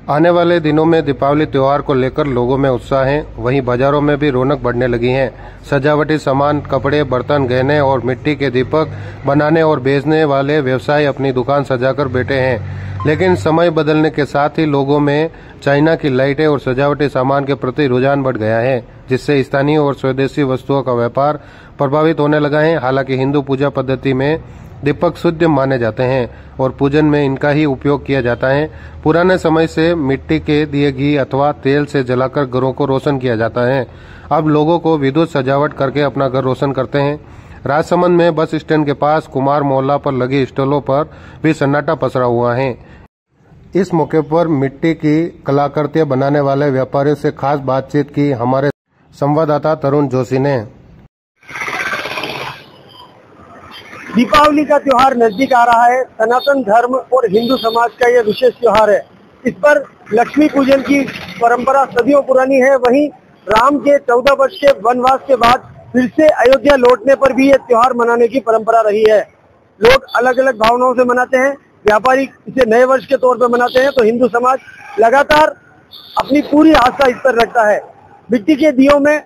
आने वाले दिनों में दीपावली त्योहार को लेकर लोगों में उत्साह है। वहीं बाजारों में भी रौनक बढ़ने लगी है। सजावटी सामान, कपड़े, बर्तन, गहने और मिट्टी के दीपक बनाने और बेचने वाले व्यवसायी अपनी दुकान सजाकर बैठे हैं। लेकिन समय बदलने के साथ ही लोगों में चाइना की लाइटें और सजावटी सामान के प्रति रुझान बढ़ गया है, जिससे स्थानीय और स्वदेशी वस्तुओं का व्यापार प्रभावित होने लगा है। हालांकि हिंदू पूजा पद्धति में दीपक शुद्ध माने जाते हैं और पूजन में इनका ही उपयोग किया जाता है। पुराने समय से मिट्टी के दिए घी अथवा तेल से जलाकर घरों को रोशन किया जाता है। अब लोगों को विद्युत सजावट करके अपना घर रोशन करते हैं। राजसमंद में बस स्टैंड के पास कुमार मोहल्ला पर लगे स्टॉलों पर भी सन्नाटा पसरा हुआ है। इस मौके पर मिट्टी की कलाकृतियां बनाने वाले व्यापारियों से खास बातचीत की हमारे संवाददाता तरुण जोशी ने। दीपावली का त्योहार नजदीक आ रहा है। सनातन धर्म और हिंदू समाज का यह विशेष त्योहार है। इस पर लक्ष्मी पूजन की परंपरा सदियों पुरानी है। वहीं राम के 14 वर्ष के वनवास के बाद फिर से अयोध्या लौटने पर भी यह त्योहार मनाने की परंपरा रही है। लोग अलग अलग भावनाओं से मनाते हैं। व्यापारी इसे नए वर्ष के तौर पर मनाते हैं, तो हिंदू समाज लगातार अपनी पूरी आस्था इस पर रखता है। मिट्टी के दियों में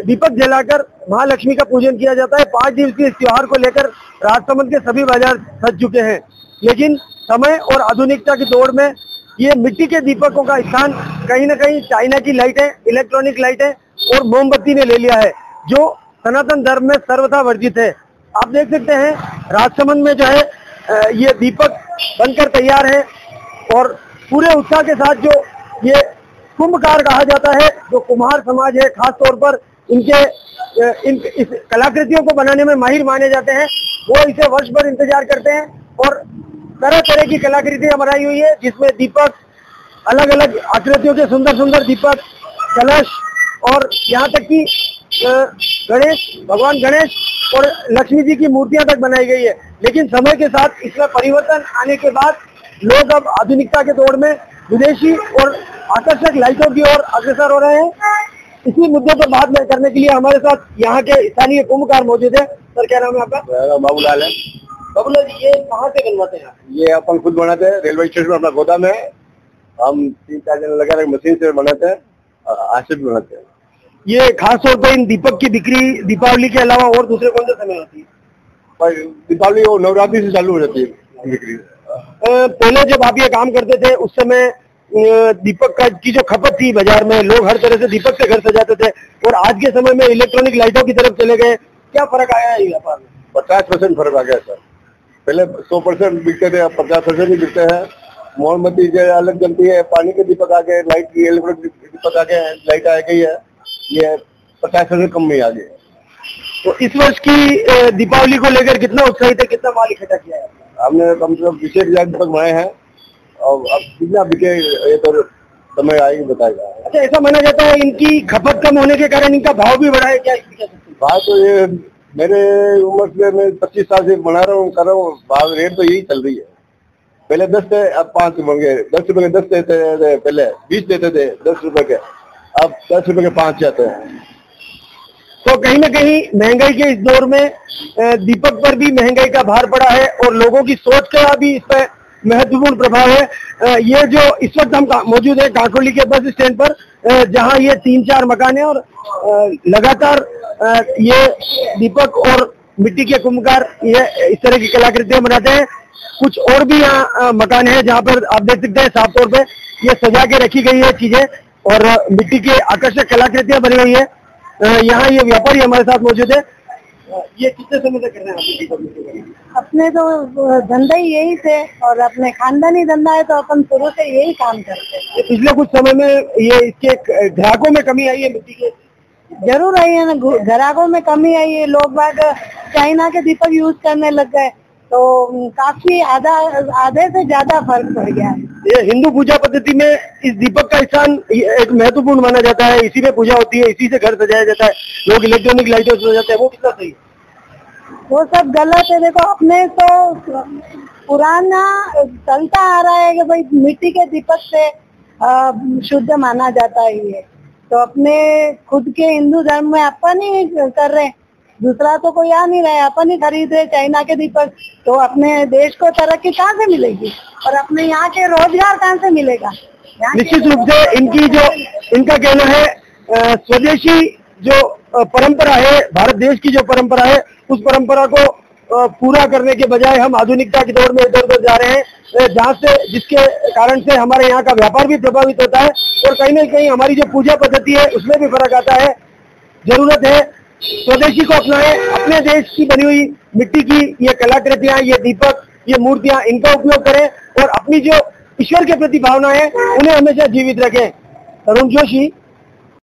दीपक जलाकर महालक्ष्मी का पूजन किया जाता है। 5 दिवसीय इस त्योहार को लेकर राजसमंद के सभी बाजार सज चुके हैं, लेकिन समय और आधुनिकता की दौड़ में ये मिट्टी के दीपकों का स्थान कहीं न कहीं चाइना की लाइटें, इलेक्ट्रॉनिक लाइटें और मोमबत्ती ने ले लिया है, जो सनातन धर्म में सर्वथा वर्जित है। आप देख सकते हैं राजसमंद में जो है ये दीपक बनकर तैयार है और पूरे उत्साह के साथ जो ये कुंभकार कहा जाता है, जो कुम्हार समाज है, खास तौर पर इस कलाकृतियों को बनाने में माहिर माने जाते हैं, वो इसे वर्ष भर इंतजार करते हैं और तरह तरह की कलाकृतियां बनाई हुई है, जिसमें दीपक, अलग अलग आकृतियों के सुंदर सुंदर दीपक, कलश और यहाँ तक कि भगवान गणेश और लक्ष्मी जी की मूर्तियां तक बनाई गई है। लेकिन समय के साथ इसमें परिवर्तन आने के बाद लोग अब आधुनिकता के दौर में विदेशी और आकर्षक लाइटों की ओर अग्रसर हो रहे हैं। इसी मुद्दे पर बात करने के लिए हमारे साथ यहाँ के स्थानीय कुंभकार मौजूद है। सर, क्या नाम है आपका? बाबूलाल है। बाबूलाल जी, ये कहाँ से बनवाते हैं? ये अपन खुद बनाते हैं। रेलवे स्टेशन में अपना गोदाम है। हम 3-4 जन लगा रहे मशीन से बनाते हैं, हाथ से भी बनाते हैं। ये खास तौर पर इन दीपक की बिक्री दीपावली के अलावा और दूसरे कौन से समय होती है? दीपावली और नवरात्रि से चालू हो जाती है बिक्री। पहले जब आप ये काम करते थे उस समय दीपक की जो खपत थी बाजार में, लोग हर तरह से दीपक से घर सजाते थे, और आज के समय में इलेक्ट्रॉनिक लाइटों की तरफ चले गए। क्या फर्क आया है व्यापार में? 50% फर्क आ गया सर। पहले 100% बिकते थे, अब 50% ही बिकते हैं। मोमबत्ती जो अलग जलती है, पानी के दीपक आ गए, लाइट की इलेक्ट्रॉनिक दीपक आ गए, लाइट आ गई है, ये 50% कम में आ गई है। तो इस वर्ष की दीपावली को लेकर कितना उत्साहित है, कितना माल इकट्ठा किया है? हमने कम से कम 20,000 दीपक बनाए हैं और अब कितना बिके ये तो समय आएगी बताएगा। अच्छा, ऐसा माना जाता है इनकी खपत कम होने के कारण इनका भाव भी बढ़ा है क्या? भाव तो ये मेरे उम्र से मैं 25 साल से बना रहा हूँ, कर रहा हूँ, भाव रेट तो यही चल रही है। पहले 10 थे, अब 5 बन गए। 10 रुपए के 10 देते थे, पहले 20 देते थे 10 रुपए के, अब 10 रुपए के 5 जाते हैं। तो कहीं न कहीं महंगाई के इस दौर में दीपक पर भी महंगाई का भार पड़ा है और लोगों की सोच का भी इस पर महत्वपूर्ण प्रभाव है। ये जो इस वक्त हम मौजूद है काकोली के बस स्टैंड पर, जहां ये 3-4 मकान है और लगातार ये दीपक और मिट्टी के कुम्भकार ये इस तरह की कलाकृतियां बनाते हैं। कुछ और भी यहाँ मकान है जहाँ पर आप देख सकते हैं साफ तौर पे ये सजा के रखी गई है चीजें और मिट्टी की आकर्षक कलाकृतियां बनी हुई है। यहाँ ये व्यापारी हमारे साथ मौजूद है। ये कितने समय से कर रहे हैं? अपने तो धंधा ही यही थे और अपने खानदानी धंधा है, तो अपन शुरू से यही काम करते हैं। पिछले कुछ समय में ये इसके ग्राहकों में कमी आई है मिट्टी के? जरूर आई है ना, ग्राहकों में कमी आई है। लोग बाग चाइना के दीपक यूज करने लग गए, तो काफी आधे से ज्यादा फर्क पड़ गया है। ये हिंदू पूजा पद्धति में इस दीपक का स्थान एक महत्वपूर्ण माना जाता है। इसी में पूजा होती है, इसी से घर सजाया जाता है। लोग इलेक्ट्रॉनिक लाइटों से सजाते हैं, वो कितना सही है? वो सब गलत है। देखो, अपने तो पुराना चलता आ रहा है कि भाई मिट्टी के दीपक से शुद्ध माना जाता है ये, तो अपने खुद के हिंदू धर्म में अपन ही कर रहे हैं। दूसरा तो कोई आ नहीं रहा है, अपन ही खरीद रहे चाइना के दीपक। तो अपने देश को तरक्की कहाँ से मिलेगी और अपने यहाँ के रोजगार कहाँ से मिलेगा? निश्चित रूप से इनका कहना है स्वदेशी जो परंपरा है, भारत देश की जो परंपरा है, उस परंपरा को पूरा करने के बजाय हम आधुनिकता के दौर में इधर उधर जा रहे हैं, जहाँ से जिसके कारण से हमारे यहाँ का व्यापार भी प्रभावित होता है और कहीं न कहीं हमारी जो पूजा पद्धति है उसमें भी फर्क आता है। जरूरत है स्वदेशी को अपनाएं, अपने देश की बनी हुई मिट्टी की ये कलाकृतियां, ये दीपक, ये मूर्तियां, इनका उपयोग करें और अपनी जो ईश्वर के प्रति भावना है उन्हें हमेशा जीवित रखें। अरुण जोशी,